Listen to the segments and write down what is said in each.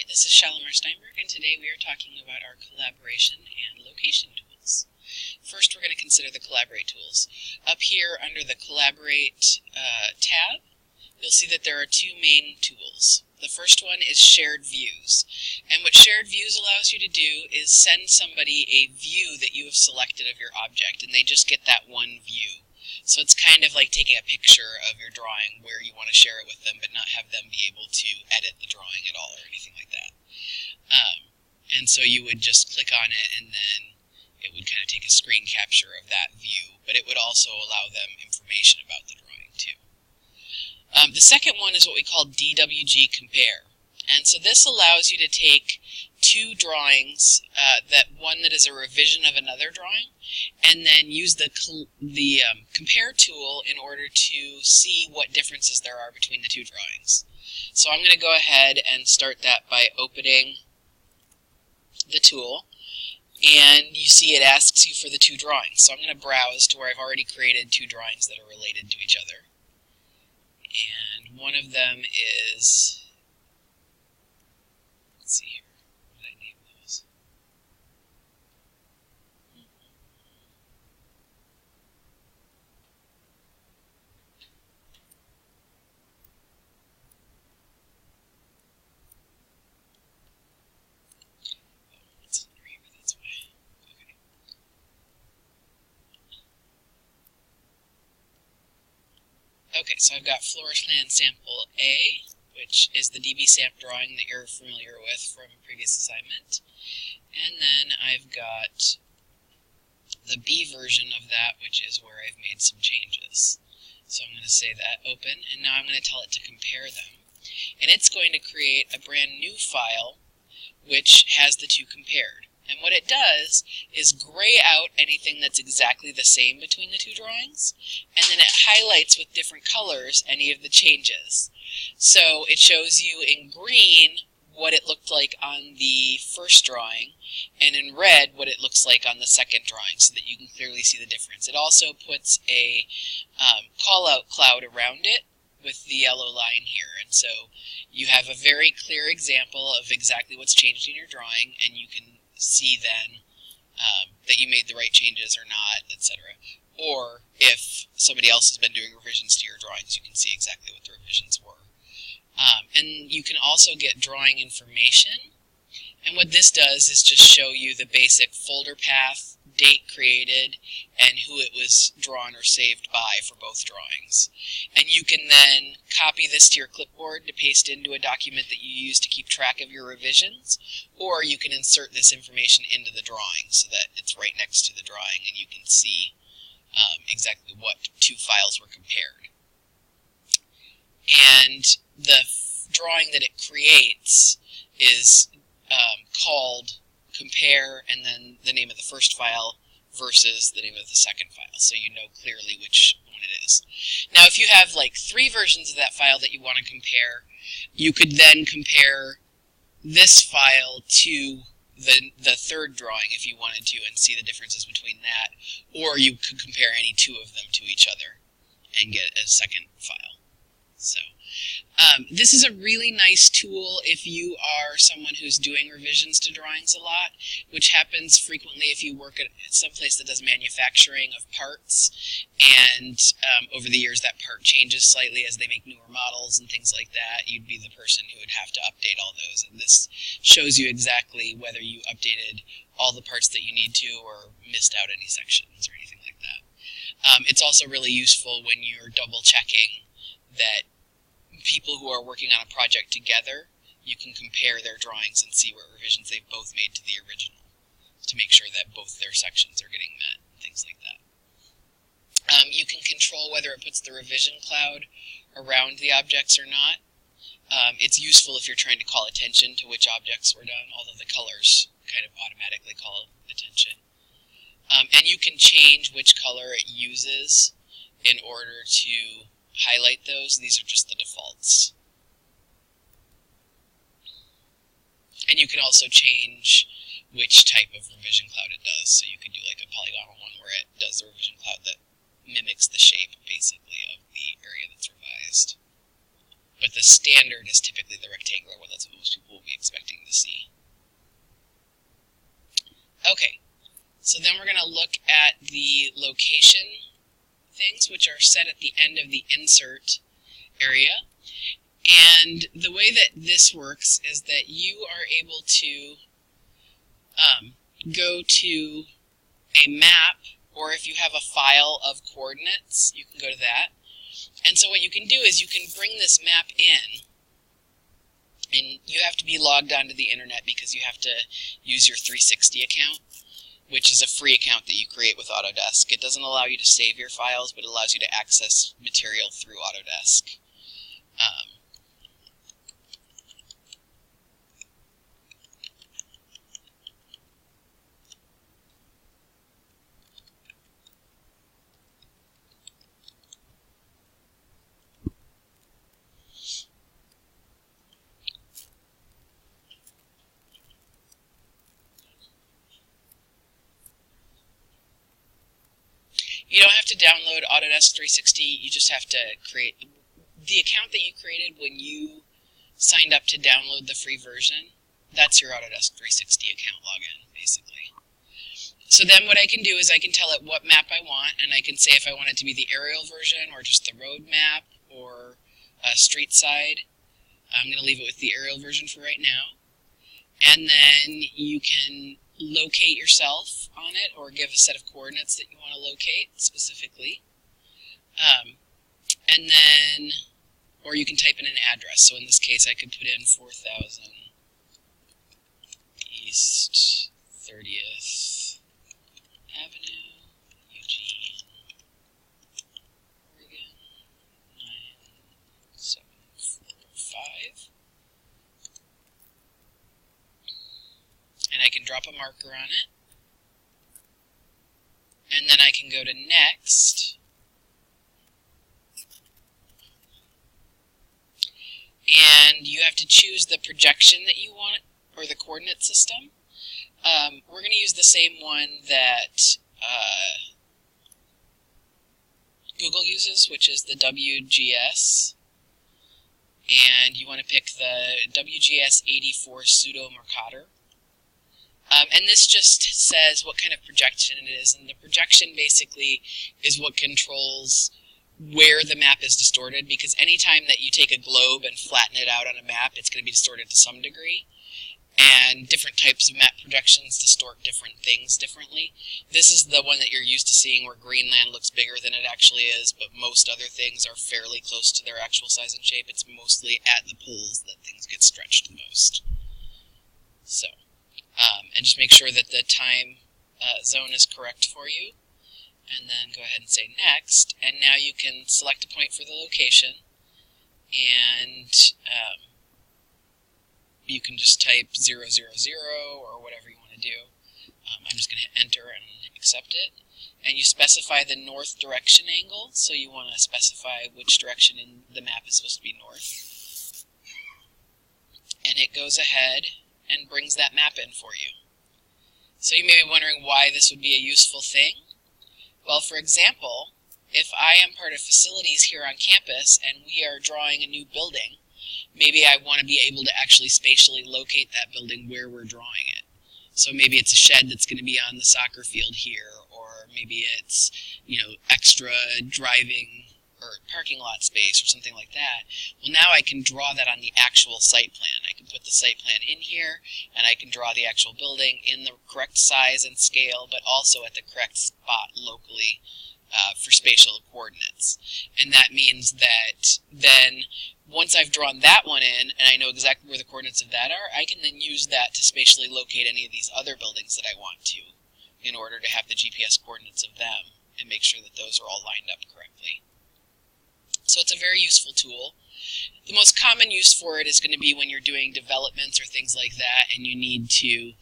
Alright, this is Shalimar Steinberg, and today we are talking about our collaboration and location tools. First, we're going to consider the Collaborate tools. Up here under the Collaborate tab, you'll see that there are two main tools. The first one is Shared Views. And what Shared Views allows you to do is send somebody a view that you have selected of your object, and they just get that one view. So it's kind of like taking a picture of your drawing where you want to share it with them but not have them be able to edit the drawing at all or anything like that. And so you would just click on it and then it would kind of take a screen capture of that view, but it would also allow them information about the drawing too. The second one is what we call DWG Compare. And so this allows you to take two drawings, one that is a revision of another drawing, and then use the compare tool in order to see what differences there are between the two drawings. So I'm going to go ahead and start that by opening the tool, and you see it asks you for the two drawings. So I'm going to browse to where I've already created two drawings that are related to each other. And one of them is, let's see here, what did I name those? Oh, it's under here, that's why. Okay. Okay, so I've got Floorplan Sample A, which is the DBSAMP drawing that you're familiar with from a previous assignment. And then I've got the B version of that, which is where I've made some changes. So I'm going to say that open, and now I'm going to tell it to compare them. And it's going to create a brand new file which has the two compared. And what it does is gray out anything that's exactly the same between the two drawings, and then it highlights with different colors any of the changes. So it shows you in green what it looked like on the first drawing, and in red what it looks like on the second drawing, so that you can clearly see the difference. It also puts a call-out cloud around it with the yellow line here, and so you have a very clear example of exactly what's changed in your drawing, and you can see then that you made the right changes or not, etc. Or if somebody else has been doing revisions to your drawings, you can see exactly what the revisions were. And you can also get drawing information, and what this does is just show you the basic folder path, date created, and who it was drawn or saved by for both drawings. And you can then copy this to your clipboard to paste into a document that you use to keep track of your revisions, or you can insert this information into the drawing so that it's right next to the drawing and you can see exactly what two files were compared. And the drawing that it creates is called compare and then the name of the first file versus the name of the second file, so you know clearly which one it is. Now if you have like three versions of that file that you want to compare, you could then compare this file to the third drawing if you wanted to and see the differences between that, or you could compare any two of them to each other and get a second file. So this is a really nice tool if you are someone who's doing revisions to drawings a lot, which happens frequently if you work at some place that does manufacturing of parts, and over the years that part changes slightly as they make newer models and things like that. You'd be the person who would have to update all those, and this shows you exactly whether you updated all the parts that you need to or missed out any sections or anything like that. It's also really useful when you're double checking that people who are working on a project together, you can compare their drawings and see what revisions they've both made to the original to make sure that both their sections are getting met, things like that. You can control whether it puts the revision cloud around the objects or not. It's useful if you're trying to call attention to which objects were done, although the colors kind of automatically call attention. And you can change which color it uses in order to highlight those. These are just the defaults. And you can also change which type of revision cloud it does. So you could do like a polygonal one where it does the revision cloud that mimics the shape, basically, of the area that's revised. But the standard is typically the rectangular one. That's what most people will be expecting at the location things, which are set at the end of the insert area. And the way that this works is that you are able to go to a map, or if you have a file of coordinates, you can go to that. And so what you can do is you can bring this map in, and you have to be logged onto the internet because you have to use your 360 account, which is a free account that you create with Autodesk. It doesn't allow you to save your files, but it allows you to access material through Autodesk. You don't have to download Autodesk 360, you just have to create the account that you created when you signed up to download the free version. That's your Autodesk 360 account login, basically. So then what I can do is I can tell it what map I want, and I can say if I want it to be the aerial version or just the road map or a street side. I'm going to leave it with the aerial version for right now. And then you can locate yourself on it, or give a set of coordinates that you want to locate specifically. And then, or you can type in an address. So in this case, I could put in 4000 East 30th Avenue, Eugene, Oregon, 97405. And I can drop a marker on it. And then I can go to Next. And you have to choose the projection that you want, or the coordinate system. We're going to use the same one that Google uses, which is the WGS. And you want to pick the WGS 84 Pseudo Mercator. And this just says what kind of projection it is, and the projection basically is what controls where the map is distorted, because anytime that you take a globe and flatten it out on a map, it's going to be distorted to some degree, and different types of map projections distort different things differently. This is the one that you're used to seeing where Greenland looks bigger than it actually is, but most other things are fairly close to their actual size and shape. It's mostly at the poles that things get stretched the most. So. And just make sure that the time zone is correct for you. And then go ahead and say Next. And now you can select a point for the location. And you can just type 000 or whatever you want to do. I'm just going to hit Enter and accept it. And you specify the north direction angle. So you want to specify which direction in the map is supposed to be north. And it goes ahead and brings that map in for you. So you may be wondering why this would be a useful thing. Well, for example, if I am part of facilities here on campus and we are drawing a new building, maybe I want to be able to actually spatially locate that building where we're drawing it. So maybe it's a shed that's going to be on the soccer field here, or maybe it's, extra driving or parking lot space or something like that. Well, now I can draw that on the actual site plan. I can put the site plan in here, and I can draw the actual building in the correct size and scale, but also at the correct spot locally for spatial coordinates. And that means that then, once I've drawn that one in, and I know exactly where the coordinates of that are, I can then use that to spatially locate any of these other buildings that I want to, in order to have the GPS coordinates of them, and make sure that those are all lined up correctly. So it's a very useful tool. The most common use for it is going to be when you're doing developments or things like that, and you need to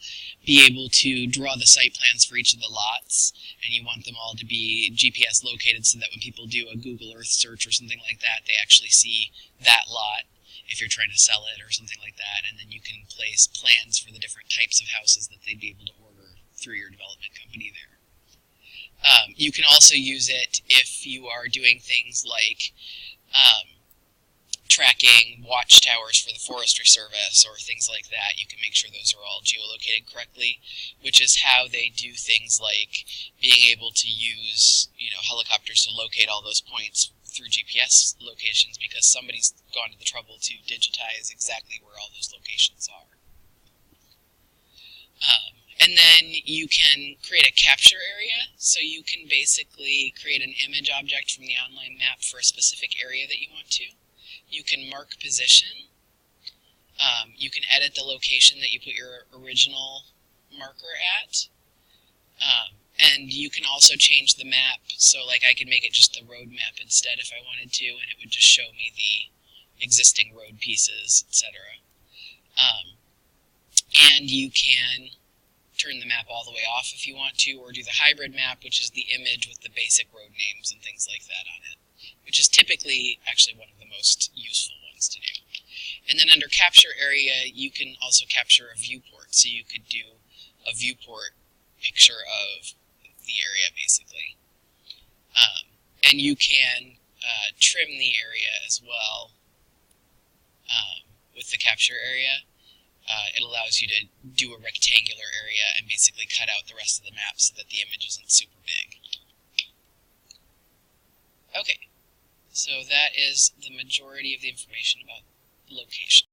be able to draw the site plans for each of the lots, and you want them all to be GPS located so that when people do a Google Earth search or something like that, they actually see that lot if you're trying to sell it or something like that, and then you can place plans for the different types of houses that they'd be able to order through your development company there. You can also use it if you are doing things like tracking watchtowers for the Forestry Service or things like that, you can make sure those are all geolocated correctly, which is how they do things like being able to use, helicopters to locate all those points through GPS locations, because somebody's gone to the trouble to digitize exactly where all those locations are. And then you can create a capture area, so you can basically create an image object from the online map for a specific area that you want to. You can mark position. You can edit the location that you put your original marker at. And you can also change the map, so like I could make it just the road map instead if I wanted to, and it would just show me the existing road pieces, etc. And you can turn the map all the way off if you want to, or do the hybrid map, which is the image with the basic road names and things like that on it, which is typically actually one of the most useful ones to do. And then under capture area, you can also capture a viewport, so you could do a viewport picture of the area, basically. And you can trim the area as well with the capture area. It allows you to do a rectangular area and basically cut out the rest of the map so that the image isn't super big. Okay, so that is the majority of the information about location.